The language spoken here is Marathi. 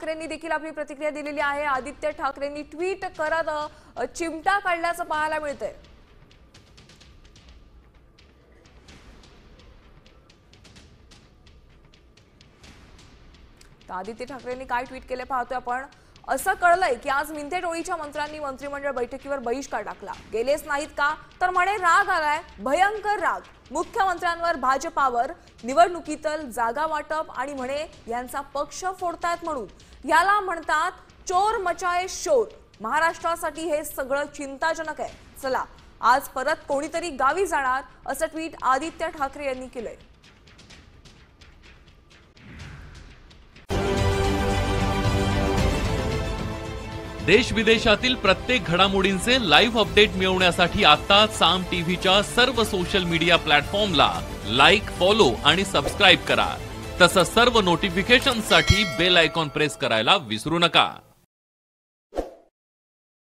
ठाकरेंनी देखील आपली प्रतिक्रिया दिलेली आहे। आदित्य ठाकरेंनी ट्विट करत चिमटा काढल्याचं पाहायला मिळतंय। आदित्य ठाकरेंनी काय ट्विट केले पाहतोय आपण। असं कळलंय की आज मिंथे टोळीच्या मंत्र्यांनी मंत्रिमंडळ बैठकीवर बहिष्कार टाकला। गेलेच नाहीत का तर म्हणे राग आलाय, भयंकर राग। मुख्यमंत्र्यांवर, भाजपावर, निवडणुकीतल जागा वाटप आणि म्हणे यांचा पक्ष फोडतायत म्हणून। याला म्हणतात चोर मचाए शोर। महाराष्ट्रासाठी हे सगळं चिंताजनक आहे। चला आज परत कोणीतरी गावी जाणार असं ट्विट आदित्य ठाकरे यांनी केलंय। देश विदेशातील प्रत्येक घडामोडींचे लाईव्ह अपडेट मिळवण्यासाठी आता साम टीव्हीच्या सर्व सोशल मीडिया प्लॅटफॉर्मला लाईक, फॉलो आणि सबस्क्राइब करा। तसंच सर्व नोटिफिकेशनसाठी बेल आयकॉन प्रेस करायला विसरू नका।